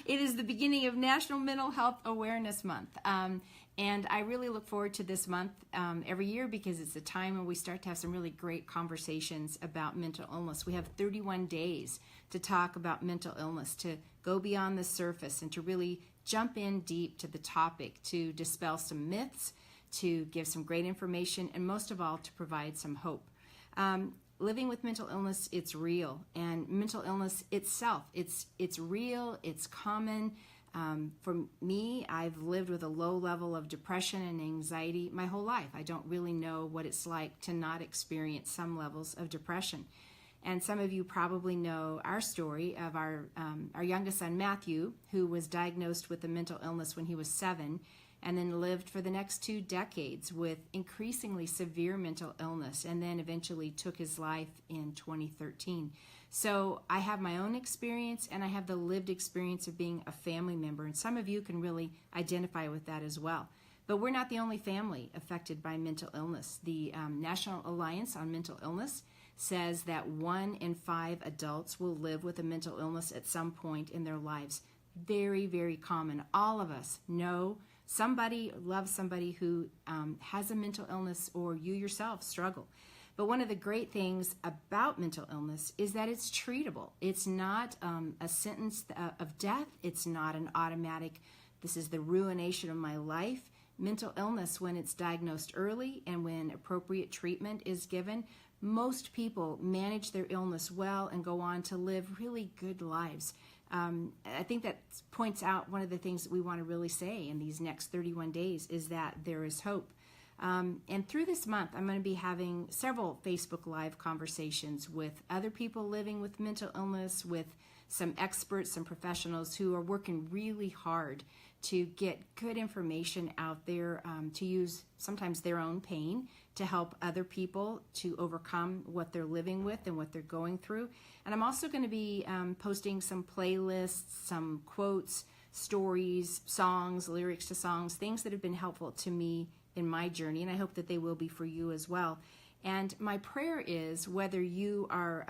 It is the beginning of National Mental Health Awareness Month. And I really look forward to this month every year because it's a time when we start to have some really great conversations about mental illness. We have 31 days to talk about mental illness, to go beyond the surface and to really jump in deep to the topic, to dispel some myths, to give some great information, and most of all, to provide some hope. Living with mental illness, it's real, and mental illness itself, it's real, it's common. For me, I've lived with a low level of depression and anxiety my whole life. I don't really know what it's like to not experience some levels of depression. And some of you probably know our story of our youngest son, Matthew, who was diagnosed with a mental illness when he was 7, and then lived for the next 2 decades with increasingly severe mental illness, and then eventually took his life in 2013. So I have my own experience, and I have the lived experience of being a family member, and some of you can really identify with that as well. But we're not the only family affected by mental illness. The National Alliance on Mental Illness says that 1 in 5 adults will live with a mental illness at some point in their lives. Very, very common. All of us know somebody, loves somebody who has a mental illness, or you yourself struggle. But one of the great things about mental illness is that it's treatable. It's not a sentence of death. It's not an automatic, this is the ruination of my life. Mental illness, when it's diagnosed early and when appropriate treatment is given, most people manage their illness well and go on to live really good lives. I think that points out one of the things that we want to really say in these next 31 days is that there is hope. And through this month, I'm going to be having several Facebook Live conversations with other people living with mental illness, with some experts, some professionals who are working really hard to get good information out there, to use sometimes their own pain to help other people to overcome what they're living with and what they're going through. And I'm also going to be posting some playlists, some quotes, stories, songs, lyrics to songs, things that have been helpful to me in my journey, and I hope that they will be for you as well. And my prayer is, whether you are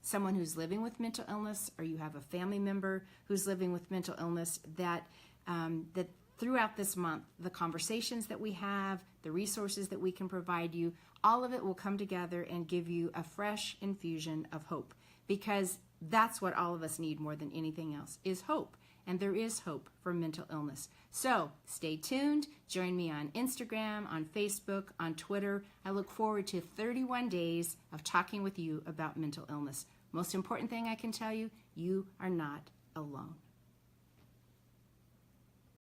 someone who's living with mental illness or you have a family member who's living with mental illness, that that throughout this month, the conversations that we have, the resources that we can provide you, all of it will come together and give you a fresh infusion of hope, because that's what all of us need more than anything else, is hope. And there is hope for mental illness. So stay tuned. Join me on Instagram, on Facebook, on Twitter. I look forward to 31 days of talking with you about mental illness. Most important thing I can tell you, you are not alone.